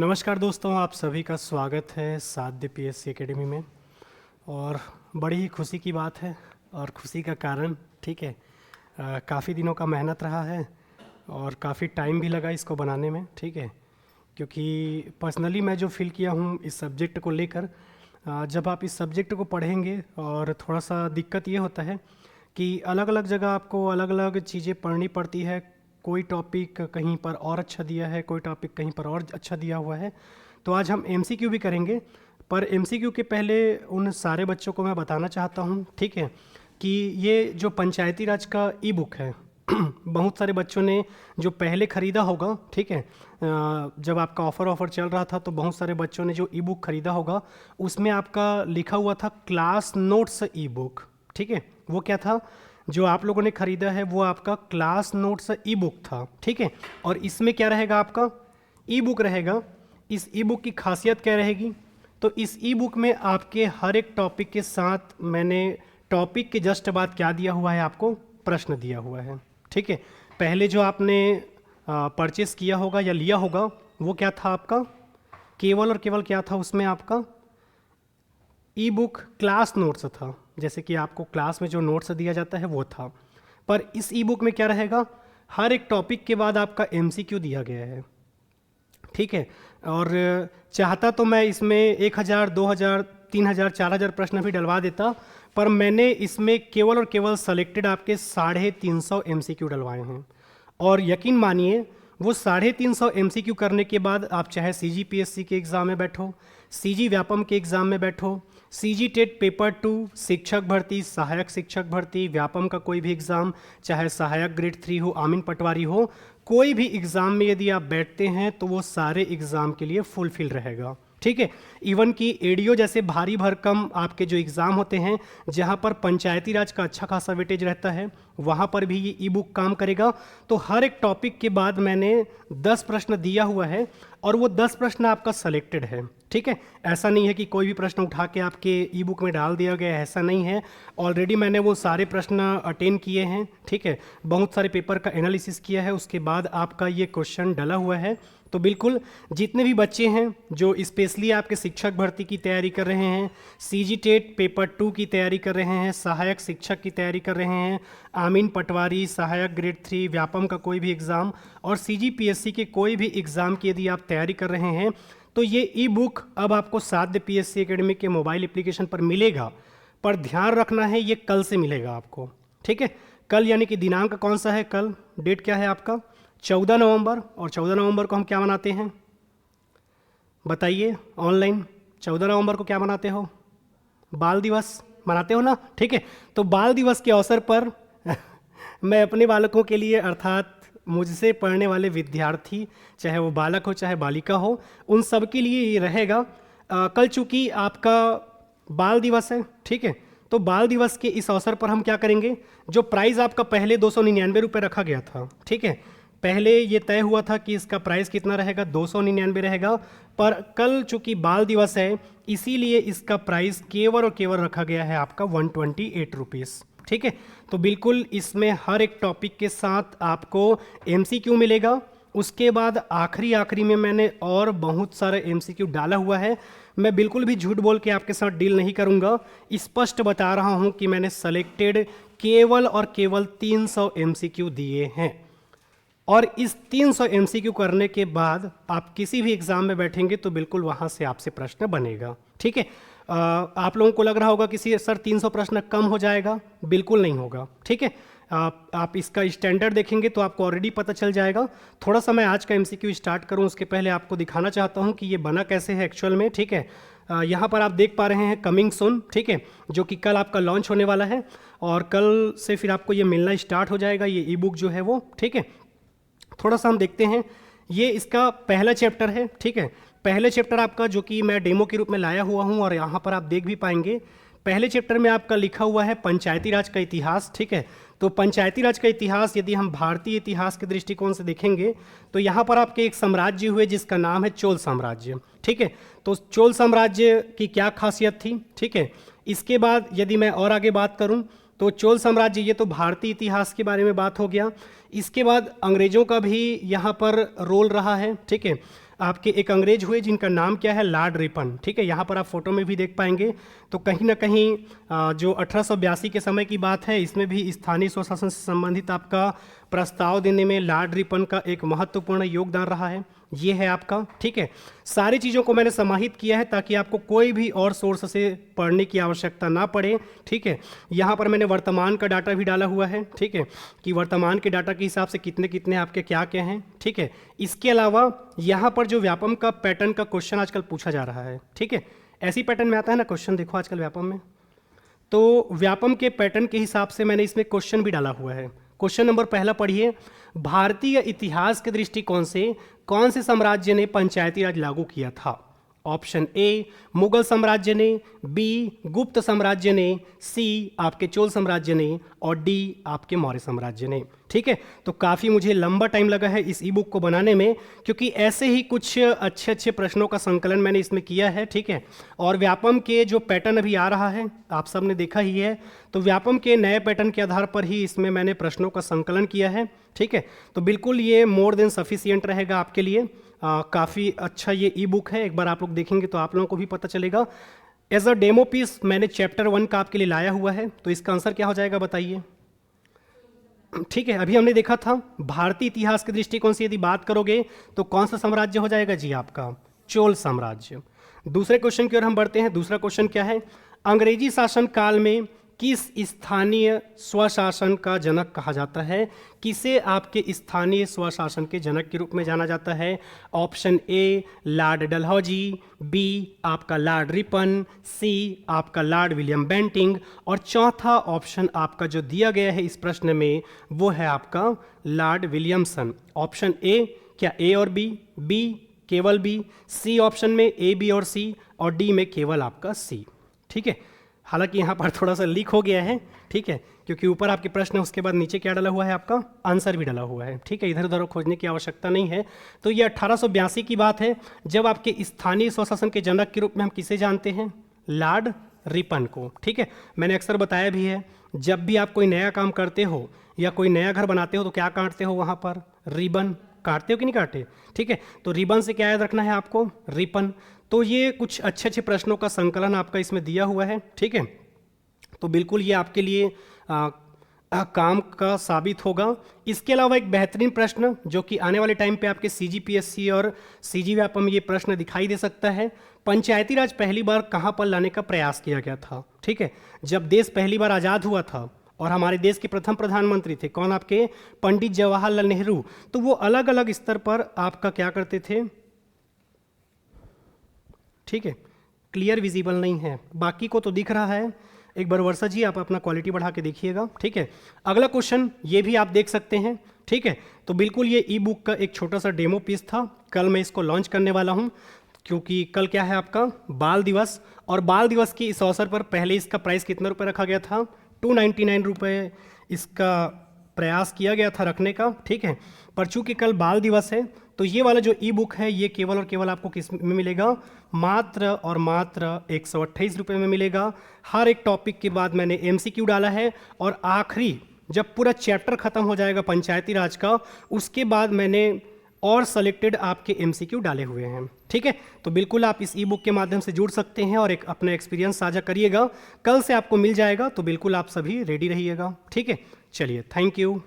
नमस्कार दोस्तों, आप सभी का स्वागत है साध्य पीएससी एकेडमी में। और बड़ी ही खुशी की बात है और खुशी का कारण ठीक है, काफ़ी दिनों का मेहनत रहा है और काफ़ी टाइम भी लगा इसको बनाने में। ठीक है, क्योंकि पर्सनली मैं जो फील किया हूँ इस सब्जेक्ट को लेकर, जब आप इस सब्जेक्ट को पढ़ेंगे और थोड़ा सा दिक्कत ये होता है कि अलग अलग जगह आपको अलग अलग चीज़ें पढ़नी पड़ती है। कोई टॉपिक कहीं पर और अच्छा दिया है, कोई टॉपिक कहीं पर और अच्छा दिया हुआ है। तो आज हम एमसीक्यू भी करेंगे, पर एमसीक्यू के पहले उन सारे बच्चों को मैं बताना चाहता हूँ, ठीक है, कि ये जो पंचायती राज का ई बुक है बहुत सारे बच्चों ने जो पहले ख़रीदा होगा, ठीक है, जब आपका ऑफ़र चल रहा था तो बहुत सारे बच्चों ने जो ई बुक ख़रीदा होगा उसमें आपका लिखा हुआ था क्लास नोट्स ई बुक। ठीक है, वो क्या था जो आप लोगों ने ख़रीदा है, वो आपका क्लास नोट्स ई बुक था। ठीक है, और इसमें क्या रहेगा, आपका ई बुक रहेगा। इस ई बुक की खासियत क्या रहेगी, तो इस ई बुक में आपके हर एक टॉपिक के साथ मैंने टॉपिक के जस्ट बाद क्या दिया हुआ है, आपको प्रश्न दिया हुआ है। ठीक है, पहले जो आपने परचेस किया होगा या लिया होगा वो क्या था, आपका केवल और केवल क्या था उसमें, आपका ई बुक क्लास नोट्स था। जैसे कि आपको क्लास में जो नोट्स दिया जाता है वो था, पर इस ई बुक में क्या रहेगा, हर एक टॉपिक के बाद आपका एमसीक्यू दिया गया है। ठीक है, और चाहता तो मैं इसमें 1000, 2000, 3000, 4000 प्रश्न भी डलवा देता, पर मैंने इसमें केवल और केवल सेलेक्टेड आपके 350 एमसीक्यू डलवाए हैं। और यकीन मानिए वो 350 एमसीक्यू करने के बाद आप चाहे सीजीपीएससी के एग्ज़ाम में बैठो, सीजी व्यापम के एग्ज़ाम में बैठो, सीजी टेट पेपर 2 शिक्षक भर्ती, सहायक शिक्षक भर्ती, व्यापम का कोई भी एग्ज़ाम, चाहे सहायक ग्रेड 3 हो, आमीन पटवारी हो, कोई भी एग्ज़ाम में यदि आप बैठते हैं तो वो सारे एग्ज़ाम के लिए फुलफिल रहेगा। ठीक है, इवन कि एडीओ जैसे भारी भरकम आपके जो एग्ज़ाम होते हैं जहाँ पर पंचायती राज का अच्छा खासा वेटेज रहता है, वहाँ पर भी ये ई बुक काम करेगा। तो हर एक टॉपिक के बाद मैंने 10 प्रश्न दिया हुआ है और वो 10 प्रश्न आपका सेलेक्टेड है। ठीक है, ऐसा नहीं है कि कोई भी प्रश्न उठा के आपके ई बुक में डाल दिया गया है, ऐसा नहीं है। ऑलरेडी मैंने वो सारे प्रश्न अटेंड किए हैं। ठीक है, बहुत सारे पेपर का एनालिसिस किया है, उसके बाद आपका ये क्वेश्चन डला हुआ है। तो बिल्कुल जितने भी बच्चे हैं जो स्पेशली आपके शिक्षक भर्ती की तैयारी कर रहे हैं, सीजी टेट पेपर 2 की तैयारी कर रहे हैं, सहायक शिक्षक की तैयारी कर रहे हैं, आमीन पटवारी, सहायक ग्रेड 3, व्यापम का कोई भी एग्ज़ाम और सीजीपीएससी के कोई भी एग्ज़ाम की यदि आप तैयारी कर रहे हैं, तो ये ई बुक अब आपको साध्य पीएससी एकेडमी के मोबाइल एप्लीकेशन पर मिलेगा। पर ध्यान रखना है, ये कल से मिलेगा आपको। ठीक है, कल यानी कि दिनांक कौन सा है, कल डेट क्या है आपका, 14 नवंबर। और 14 नवंबर को हम क्या मनाते हैं, बताइए ऑनलाइन। 14 नवंबर को क्या मनाते हो, बाल दिवस मनाते हो ना। ठीक है, तो बाल दिवस के अवसर पर मैं अपने बालकों के लिए, अर्थात मुझसे पढ़ने वाले विद्यार्थी, चाहे वो बालक हो चाहे बालिका हो, उन सब के लिए ये रहेगा। कल चूँकि आपका बाल दिवस है, ठीक है, तो बाल दिवस के इस अवसर पर हम क्या करेंगे, जो प्राइज़ आपका पहले 299 रुपये रखा गया था, ठीक है, पहले ये तय हुआ था कि इसका प्राइस कितना रहेगा, 299 रहेगा, पर कल चूँकि बाल दिवस है इसीलिए इसका प्राइस केवल और केवल रखा गया है आपका 128 रुपीज़। ठीक है, तो बिल्कुल इसमें हर एक टॉपिक के साथ आपको एमसीक्यू मिलेगा। उसके बाद आखिरी में मैंने और बहुत सारे एमसीक्यू डाला हुआ है। मैं बिल्कुल भी झूठ बोल के आपके साथ डील नहीं करूंगा, स्पष्ट बता रहा हूं कि मैंने सेलेक्टेड केवल और केवल 300 एमसीक्यू दिए हैं। और इस 300 एमसीक्यू करने के बाद आप किसी भी एग्ज़ाम में बैठेंगे तो बिल्कुल वहाँ से आपसे प्रश्न बनेगा। ठीक है, आप लोगों को लग रहा होगा कि सर 300 प्रश्न कम हो जाएगा, बिल्कुल नहीं होगा। ठीक है, आप इसका स्टैंडर्ड देखेंगे तो आपको ऑलरेडी पता चल जाएगा। थोड़ा सा मैं आज का एमसीक्यू स्टार्ट करूं उसके पहले आपको दिखाना चाहता हूं कि ये बना कैसे है एक्चुअल में। ठीक है, यहाँ पर आप देख पा रहे हैं कमिंग सून, ठीक है, जो कि कल आपका लॉन्च होने वाला है और कल से फिर आपको ये मिलना स्टार्ट हो जाएगा, ये ई बुक जो है वो। ठीक है, थोड़ा सा हम देखते हैं, ये इसका पहला चैप्टर है। ठीक है, पहले चैप्टर आपका जो कि मैं डेमो के रूप में लाया हुआ हूँ और यहाँ पर आप देख भी पाएंगे, पहले चैप्टर में आपका लिखा हुआ है पंचायती राज का इतिहास। ठीक है, तो पंचायती राज का इतिहास यदि हम भारतीय इतिहास के दृष्टिकोण से देखेंगे तो यहाँ पर आपके एक साम्राज्य हुए जिसका नाम है चोल साम्राज्य। ठीक है, तो चोल साम्राज्य की क्या खासियत थी। ठीक है, इसके बाद यदि मैं और आगे बात करूँ तो चोल साम्राज्य, ये तो भारतीय इतिहास के बारे में बात हो गया। इसके बाद अंग्रेज़ों का भी यहाँ पर रोल रहा है। ठीक है, आपके एक अंग्रेज हुए जिनका नाम क्या है, लॉर्ड रिपन। ठीक है, यहाँ पर आप फोटो में भी देख पाएंगे। तो कहीं ना कहीं जो 1882 के समय की बात है, इसमें भी स्थानीय स्वशासन से संबंधित आपका प्रस्ताव देने में लॉर्ड रिपन का एक महत्वपूर्ण योगदान रहा है। ये है आपका। ठीक है, सारी चीज़ों को मैंने समाहित किया है ताकि आपको कोई भी और सोर्स से पढ़ने की आवश्यकता ना पड़े। ठीक है, यहाँ पर मैंने वर्तमान का डाटा भी डाला हुआ है। ठीक है, कि वर्तमान के डाटा के हिसाब से कितने कितने आपके क्या क्या हैं। ठीक है, इसके अलावा यहाँ पर जो व्यापम का पैटर्न का क्वेश्चन आजकल पूछा जा रहा है। ठीक है, ऐसी पैटर्न में आता है ना क्वेश्चन, देखो आजकल व्यापम में, तो व्यापम के पैटर्न के हिसाब से मैंने इसमें क्वेश्चन भी डाला हुआ है। क्वेश्चन नंबर पहला पढ़िए, भारतीय इतिहास के दृष्टिकोण से कौन से साम्राज्य ने पंचायती राज लागू किया था? ऑप्शन ए मुगल साम्राज्य ने, बी गुप्त साम्राज्य ने, सी आपके चोल साम्राज्य ने, और डी आपके मौर्य साम्राज्य ने। ठीक है, तो काफ़ी मुझे लंबा टाइम लगा है इस ई बुक को बनाने में, क्योंकि ऐसे ही कुछ अच्छे अच्छे प्रश्नों का संकलन मैंने इसमें किया है। ठीक है, और व्यापम के जो पैटर्न अभी आ रहा है आप सब ने देखा ही है, तो व्यापम के नए पैटर्न के आधार पर ही इसमें मैंने प्रश्नों का संकलन किया है। ठीक है, तो बिल्कुल ये मोर देन सफिशियंट रहेगा आपके लिए। काफ़ी अच्छा ये ई बुक है, एक बार आप लोग देखेंगे तो आप लोगों को भी पता चलेगा। एज अ डेमो पीस मैंने चैप्टर 1 का आपके लिए लाया हुआ है, तो इसका आंसर क्या हो जाएगा बताइए। ठीक है, अभी हमने देखा था भारतीय इतिहास के दृष्टिकोण से यदि बात करोगे तो कौन सा साम्राज्य हो जाएगा जी, आपका चोल साम्राज्य। दूसरे क्वेश्चन की ओर हम बढ़ते हैं। दूसरा क्वेश्चन क्या है, अंग्रेजी शासन काल में किस स्थानीय स्वशासन का जनक कहा जाता है? किसे आपके स्थानीय स्वशासन के जनक के रूप में जाना जाता है? Option A Lord Dalhousie, B आपका लॉर्ड रिपन, सी आपका लॉर्ड विलियम बेंटिंग, और चौथा ऑप्शन आपका जो दिया गया है इस प्रश्न में वो है आपका लॉर्ड विलियमसन। ऑप्शन ए क्या ए और बी केवल बी, सी ऑप्शन में ए बी और सी, और डी में केवल आपका सी। ठीक है, हालांकि यहाँ पर थोड़ा सा लीक हो गया है। ठीक है, क्योंकि ऊपर आपके प्रश्न है, उसके बाद नीचे क्या डाला हुआ है, आपका आंसर भी डाला हुआ है। ठीक है, इधर उधर खोजने की आवश्यकता नहीं है। तो ये 1882 की बात है, जब आपके स्थानीय स्वशासन के जनक के रूप में हम किसे जानते हैं, लॉर्ड रिपन को। ठीक है, मैंने अक्सर बताया भी है, जब भी आप कोई नया काम करते हो या कोई नया घर बनाते हो तो क्या काटते हो, वहाँ पर रिबन काटते हो कि नहीं काटते। ठीक है, तो रिबन से क्या याद रखना है आपको, रिपन। तो ये कुछ अच्छे अच्छे प्रश्नों का संकलन आपका इसमें दिया हुआ है। ठीक है, तो बिल्कुल ये आपके लिए काम का साबित होगा। इसके अलावा एक बेहतरीन प्रश्न जो कि आने वाले टाइम पे आपके CGPSC और CG व्यापम में ये प्रश्न दिखाई दे सकता है, पंचायती राज पहली बार कहाँ पर लाने का प्रयास किया गया था? ठीक है, जब देश पहली बार आज़ाद हुआ था और हमारे देश के प्रथम प्रधानमंत्री थे कौन, आपके पंडित जवाहरलाल नेहरू, तो वो अलग अलग स्तर पर आपका क्या करते थे। ठीक है, क्लियर विजिबल नहीं है, बाकी को तो दिख रहा है। एक बार वर्षा जी आप अपना क्वालिटी बढ़ा के देखिएगा। ठीक है, अगला क्वेश्चन ये भी आप देख सकते हैं। ठीक है, तो बिल्कुल ये ई बुक का एक छोटा सा डेमो पीस था, कल मैं इसको लॉन्च करने वाला हूँ, क्योंकि कल क्या है आपका बाल दिवस, और बाल दिवस की इस अवसर पर पहले इसका प्राइस कितना रुपये रखा गया था, 299 रुपये इसका प्रयास किया गया था रखने का। ठीक है, पर चूंकि कल बाल दिवस है तो ये वाला जो ई बुक है ये केवल और केवल आपको किस में मिलेगा, मात्र और मात्र 128 रुपये में मिलेगा। हर एक टॉपिक के बाद मैंने MCQ डाला है, और आखिरी जब पूरा चैप्टर खत्म हो जाएगा पंचायती राज का, उसके बाद मैंने और सेलेक्टेड आपके MCQ डाले हुए हैं। ठीक है, तो बिल्कुल आप इस ई बुक के माध्यम से जुड़ सकते हैं और एक अपना एक्सपीरियंस साझा करिएगा। कल से आपको मिल जाएगा, तो बिल्कुल आप सभी रेडी रहिएगा। ठीक है, चलिए, थैंक यू।